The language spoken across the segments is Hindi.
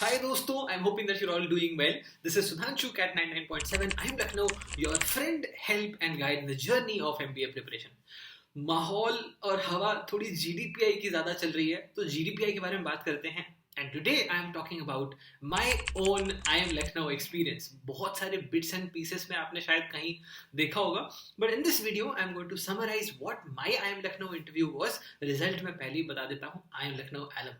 Hi दोस्तों, I'm hoping that you're all doing well. This is Sudhanshu Cat 99.7. I'm Lucknow, your friend, help and guide in the journey of MBA preparation. माहौल और हवा थोड़ी जीडीपीआई की ज़्यादा चल रही है, तो जीडीपीआई के बारे में बात करते हैं. And today I am talking about my own I am Lucknow experience. बहुत सारे बिट्स एंड पीसेस में आपने शायद कहीं देखा होगा, but in this video I am going to summarise what my I M Lucknow interview was. Result मैं पहले ही बता देता हूँ, आई एम लखनऊ एलम.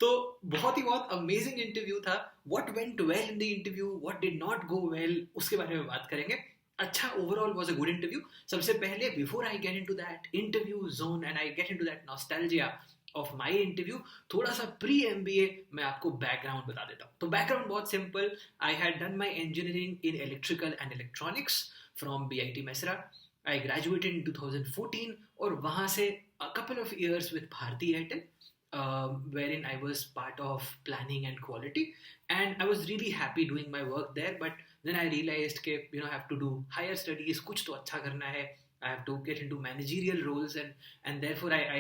तो बहुत अमेजिंग इंटरव्यू था. What went well in the interview, what did not go well, उसके बारे में बात करेंगे. अच्छा, overall was a good interview. सबसे पहले before I get into that interview zone and I get into that nostalgia of my interview, थोड़ा सा प्री एमबीए मैं आपको बैकग्राउंड बता देता हूँ. तो बैकग्राउंड बहुत simple. I had done my engineering in electrical and electronics from BIT Mesra. I graduated in 2014 और वहाँ से a couple of years with Bharti Airtel, wherein I was part of planning and quality, and I was really happy doing my work there. But then I realized that I have to do higher studies, कुछ तो अच्छा करना है. I have to get into managerial roles, and therefore I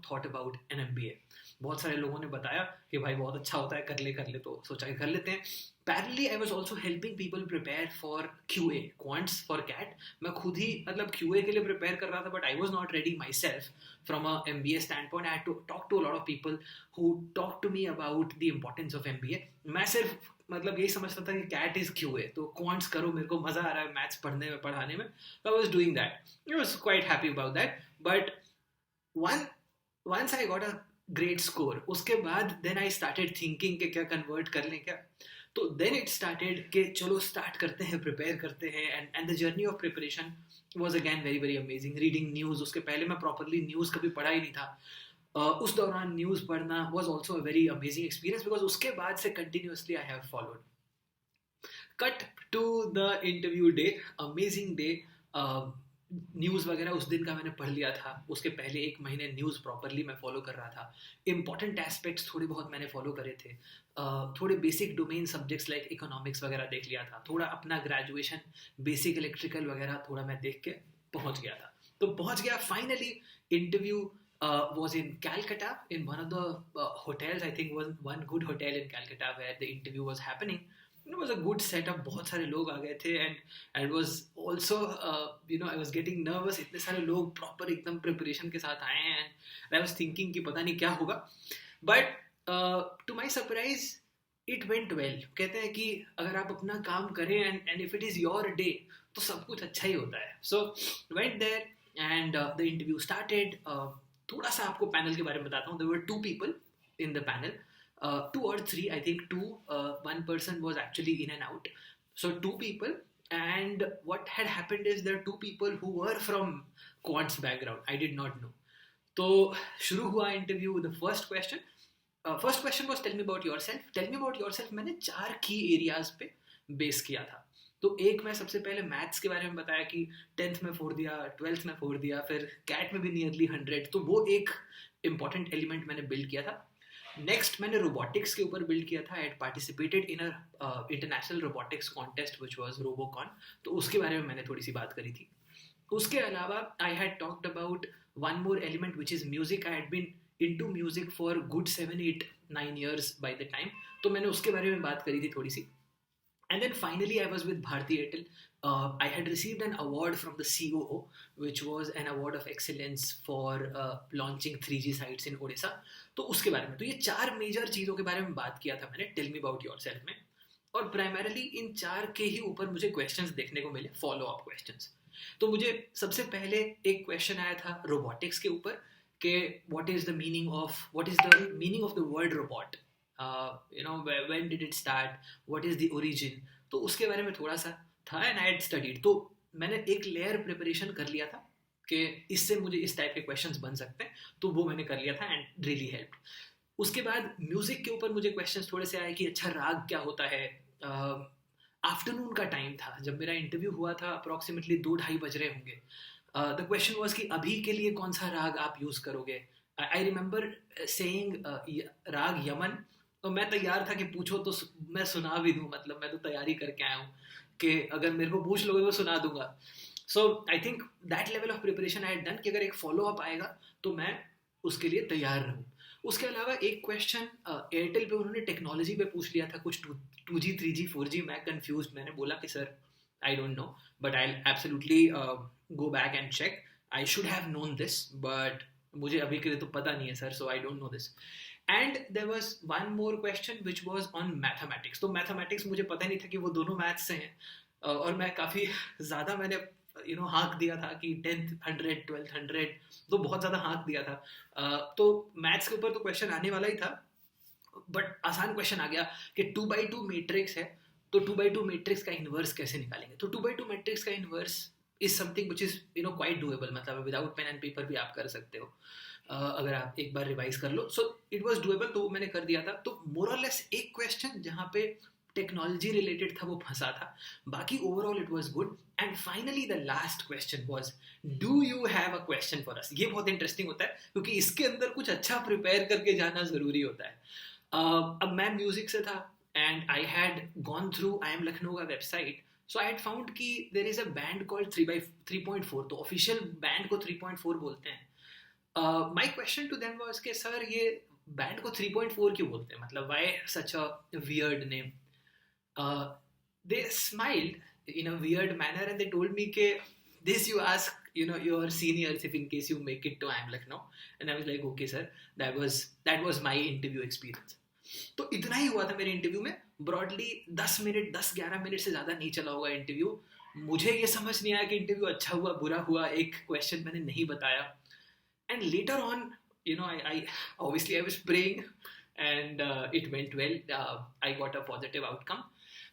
thought about an MBA. बहुत सारे लोगों ने बताया कि भाई बहुत अच्छा होता है, कर ले, तो सोचा कि कर लेते हैं. Parallelly, I was also helping people prepare for QA, quants for CAT. मैं खुद ही मतलब QA के लिए prepare कर रहा था, but I was not ready myself from a MBA standpoint. I had to talk to a lot of people who talked to me about the importance of MBA. मैं सिर्फ मतलब यही समझता था कि CAT is QA, तो quants करो, मेरे को मज़ा आ रहा है मैथ्स पढ़ने में, पढ़ाने में. So I was doing that. I was quite happy about that. But once I got a great score, उसके बाद then I started thinking कि क्या convert कर लें क्या. तो देन इट स्टार्टेड कि चलो स्टार्ट करते हैं, प्रिपेयर करते हैं. And the journey of preparation was again very very amazing. Reading news, उसके पहले मैं प्रॉपरली न्यूज़ कभी पढ़ा ही नहीं था. उस दौरान न्यूज़ पढ़ना was also a very amazing experience, because उसके बाद से continuously I have followed. Cut to the interview day. Amazing day. News वगैरह उस दिन का मैंने पढ़ लिया था. उसके पहले एक महीने न्यूज़ प्रॉपरली मैं फॉलो कर रहा था. इंपॉर्टेंट एस्पेक्ट्स थोड़े बहुत मैंने फॉलो करे थे. थोड़े basic domain subjects like economics वगैरह देख लिया था. थोड़ा अपना ग्रेजुएशन बेसिक इलेक्ट्रिकल वगैरह थोड़ा मैं देख के पहुंच गया था. तो पहुंच गया finally. Interview was in Calcutta in one of the hotels. I think one good hotel in Calcutta where the interview was happening. It was a good setup. बहुत सारे लोग आ गए थे and it was also I was getting nervous. इतने सारे लोग प्रॉपर एकदम प्रिपरेशन के साथ आए हैं and I was thinking कि पता नहीं क्या होगा. But to my surprise it went well. कहते हैं कि अगर आप अपना काम करें and if it is your day, तो सब कुछ अच्छा ही होता है. So went there and the interview started. थोड़ा सा आपको पैनल के बारे में बताता हूँ. There were 2 people in the panel. 2 or 3, I think 2. One person was actually in and out. So 2 people. And what had happened is there are 2 people who were from quants background. I did not know. तो शुरू हुआ interview. The first question was tell me about yourself. Tell me about yourself मैंने 4 key areas पे बेस किया था. तो एक मैं सबसे पहले मैथ्स के बारे में बताया कि 10th में 4 दिया, 12th में 4 दिया, फिर कैट में भी नियरली 100. तो वो एक इम्पॉर्टेंट एलिमेंट मैंने बिल्ड किया था. नेक्स्ट मैंने रोबोटिक्स के ऊपर बिल्ड किया था. I had participated in a international robotics contest which was Robocon. तो उसके बारे में मैंने थोड़ी सी बात करी थी. उसके अलावा I had talked about one more element which is music. I had been into music for good 7, 8, 9 years by the time. तो मैंने उसके बारे में बात करी थी थोड़ी सी. And then finally I was with Bharti Airtel. I had received an award from the COO, which was an award of excellence for launching 3G sites in Odisha. तो उसके बारे में, तो ये 4 मेजर चीज़ों के बारे में बात किया था मैंने टेल मी अबाउट योरसेल्फ में. और प्राइमरीली इन 4 के ही ऊपर मुझे क्वेश्चंस देखने को मिले, फॉलो अप क्वेश्चंस. तो मुझे सबसे पहले एक क्वेश्चन आया था रोबोटिक्स के ऊपर कि what is the meaning of the word robot. When did it start, what is the origin. तो उसके बारे में थोड़ा सा था and I had studied. तो मैंने एक लेयर प्रिपरेशन कर लिया था कि इससे मुझे इस टाइप के क्वेश्चंस बन सकते हैं. तो वो मैंने कर लिया था and really helped. उसके बाद म्यूजिक के ऊपर मुझे क्वेश्चंस थोड़े से आए कि अच्छा राग क्या होता है. आफ्टरनून का टाइम था जब मेरा इंटरव्यू हुआ था. अप्रॉक्सीमेटली 2-2:30 बज रहे होंगे. द क्वेश्चन वाज कि अभी के लिए कौन सा राग आप यूज़ करोगे. आई रिमेंबर सेइंग राग यमन. तो मैं तैयार था कि पूछो तो मैं सुना भी दूँ. मतलब मैं तो तैयारी करके आया हूँ कि अगर मेरे को पूछ लोगे तो सुना दूंगा. So I think that level of preparation I had done कि अगर एक फॉलो अप आएगा तो मैं उसके लिए तैयार रहूँ. उसके अलावा एक क्वेश्चन एयरटेल पे उन्होंने टेक्नोलॉजी पे पूछ लिया था, कुछ 2G 3G 4G, मैं कंफ्यूज, मैंने बोला कि sir I don't know but I absolutely go back and check, I should have known this but मुझे अभी के लिए तो पता नहीं है sir, so I don't know this. And there was one more question which was on mathematics. तो मैथमेटिक्स मुझे पता नहीं था कि वो दोनों मैथ्स से हैं, और मैं काफ़ी ज़्यादा मैंने हाँक दिया था कि 10th 100 12th 100, तो बहुत ज़्यादा हाँक दिया था. तो मैथ्स के ऊपर तो क्वेश्चन आने वाला ही था, बट आसान क्वेश्चन आ गया कि 2x2 मैट्रिक्स है, तो 2x2 मैट्रिक्स का इन्वर्स कैसे निकालेंगे. तो 2x2 मैट्रिक्स का inverse is something which is quite doable, मतलब विदाउट पेन एंड पेपर भी आप कर सकते हो, अगर आप एक बार रिवाइज कर लो. सो इट वाज डूएबल, तो मैंने कर दिया था. तो मोर और लेस एक क्वेश्चन जहाँ पे टेक्नोलॉजी रिलेटेड था वो फंसा था, बाकी overall it was good. And finally the last question was, do you have a question for us. ये बहुत इंटरेस्टिंग होता है क्योंकि इसके अंदर कुछ अच्छा प्रिपेयर करके जाना जरूरी होता है. अब मैं म्यूजिक से था and I had gone through I M Lucknow का website. So I had found कि there is a band called 3x3.4, तो ऑफिशियल बैंड को 3.4 बोलते हैं. My question to them was कि सर ये बैंड को 3.4 क्यों बोलते हैं, मतलब why such a weird name. They smiled in a weird manner and they told me कि this you ask your seniors if in case you make it to IIM Lucknow. And I was like okay sir, that was my interview experience. तो इतना ही हुआ था मेरे इंटरव्यू में. ब्रॉडली 10-11 मिनट से ज़्यादा नहीं चला होगा इंटरव्यू. मुझे ये समझ नहीं आया कि इंटरव्यू अच्छा हुआ बुरा हुआ, एक क्वेश्चन मैंने नहीं बताया. And later on I obviously I was praying and it went well. I got a positive outcome.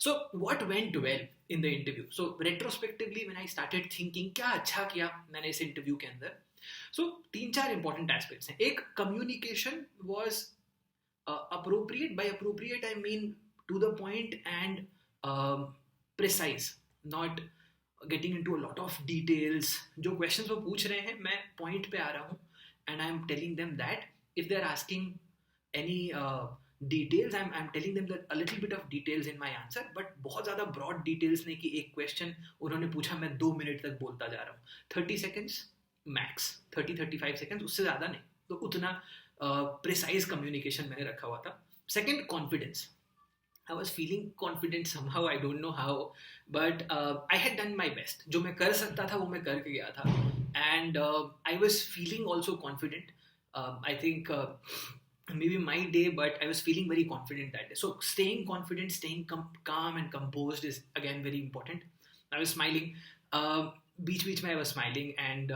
So what went well in the interview? So retrospectively when I started thinking क्या अच्छा किया मैंने इस इंटरव्यू के अंदर, so 3-4 important aspects हैं. एक, communication was appropriate. By appropriate I mean to the point and precise, not getting into a lot of details. जो questions वो पूछ रहे हैं मैं point पे आ रहा हूँ and I am telling them that if they are asking any details I'm telling them that a little bit of details in my answer, but बहुत ज़्यादा broad details नहीं कि एक question उन्होंने पूछा मैं 2 मिनट तक बोलता जा रहा हूँ. 30 seconds max, 30-35 seconds, उससे ज़्यादा नहीं. तो उतना precise communication मैंने रखा हुआ था. Second, confidence. I was feeling confident somehow, I don't know how, but I had done my best. जो मैं कर सकता था वो मैं करके गया था. And I was feeling also confident. I think maybe my day, but I was feeling very confident that day. So staying confident, staying calm and composed is again very important. I was smiling. बीच में I was smiling and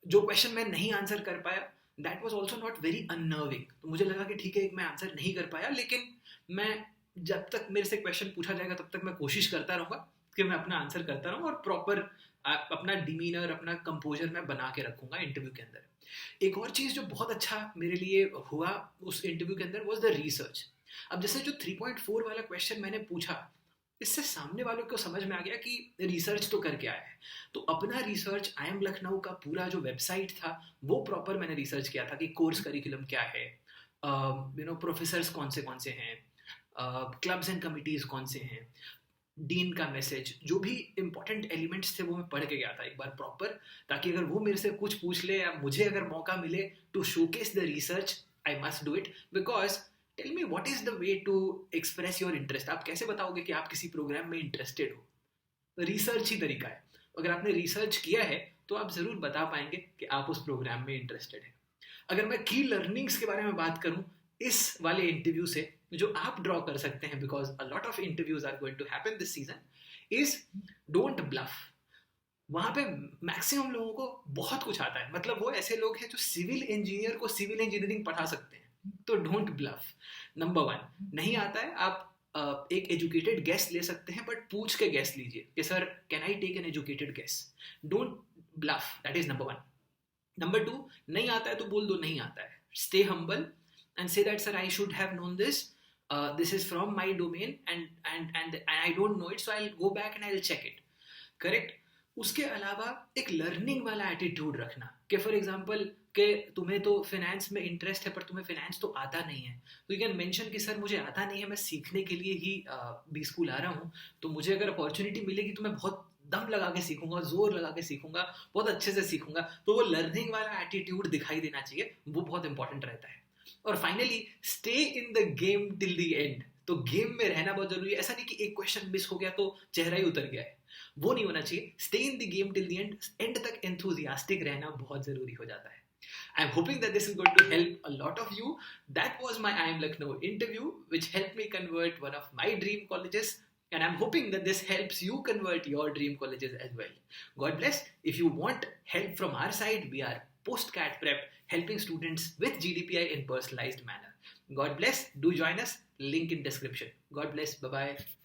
जो question मैं नहीं आंसर कर पाया that was also not very unnerving. तो मुझे लगा कि ठीक है मैं आंसर नहीं कर पाया, लेकिन मैं जब तक मेरे से क्वेश्चन पूछा जाएगा तब तक मैं कोशिश करता रहूँगा कि मैं अपना आंसर करता रहूँ और प्रॉपर अपना डिमीनर अपना कंपोजर मैं बना के रखूँगा इंटरव्यू के अंदर. एक और चीज़ जो बहुत अच्छा मेरे लिए हुआ उस इंटरव्यू के अंदर वाज द रिसर्च. अब जैसे जो 3.4 वाला क्वेश्चन मैंने पूछा, इससे सामने वालों को समझ में आ गया कि रिसर्च तो करके आया है. तो अपना रिसर्च IIM लखनऊ का पूरा जो वेबसाइट था वो प्रॉपर मैंने रिसर्च किया था कि कोर्स करिकुलम क्या है, प्रोफेसर्स कौन से हैं, क्लब्स एंड कमिटीज़ कौन से हैं, डीन का मैसेज, जो भी इंपॉर्टेंट एलिमेंट्स थे वो मैं पढ़ के गया था एक बार प्रॉपर, ताकि अगर वो मेरे से कुछ पूछ ले या मुझे अगर मौका मिले to showcase the research I must do it. Because tell me what is the way to express your interest. आप कैसे बताओगे कि आप किसी प्रोग्राम में इंटरेस्टेड हो? रिसर्च ही तरीका है. अगर आपने रिसर्च किया है तो आप ज़रूर बता पाएंगे कि आप उस प्रोग्राम में इंटरेस्टेड हैं. अगर मैं की लर्निंग्स के बारे में बात करूँ इस वाले इंटरव्यू से जो आप ड्रॉ कर सकते हैं, because a lot of interviews are going to happen this season, is don't bluff. वहाँ पे मैक्सिमम लोगों को बहुत कुछ आता है, मतलब वो ऐसे लोग हैं जो सिविल इंजीनियर को सिविल इंजीनियरिंग पढ़ा सकते हैं. तो डोंट ब्लफ. नंबर 1, नहीं आता है आप एक एजुकेटेड गेस ले सकते हैं, बट पूछ के गेस लीजिए कि sir can I take an educated guess. Don't bluff, that is number 1. Number 2, नहीं आता है तो बोल दो नहीं आता है. Stay humble and say that sir I should have known this, this is from my domain and I don't know it, so I'll go back and I'll check it. Correct. उसके अलावा एक लर्निंग वाला एटीट्यूड रखना कि फॉर एग्जांपल कि तुम्हें तो फिनेंस में इंटरेस्ट है पर तुम्हें फिनेंस तो आता नहीं है, तो यू कैन मेंशन कि सर मुझे आता नहीं है, मैं सीखने के लिए ही बी स्कूल आ रहा हूँ, तो मुझे अगर अपॉर्चुनिटी मिलेगी तो मैं बहुत दम लगा के सीखूंगा, जोर लगा के सीखूंगा, बहुत अच्छे से सीखूंगा. तो वो लर्निंग वाला एटीट्यूड दिखाई देना चाहिए, वो बहुत इंपॉर्टेंट रहता है. और finally stay in the game till the end. तो गेम में रहना बहुत जरूरी है. ऐसा नहीं कि एक क्वेश्चन मिस हो गया तो चेहरा ही उतर गया है, वो नहीं होना चाहिए. Stay in the game till the end, and तक एंथुजियास्टिक रहना बहुत जरूरी हो जाता है. I'm hoping that this is going to help a lot of you. That was my I Am Lucknow interview, which helped me convert one of my dream colleges. And I'm hoping that this helps you convert your dream colleges as well. God bless. If you want help from our side, we are Postcat Prep, helping students with GDPI in personalized manner. God bless. Do join us. Link in description. God bless. Bye-bye.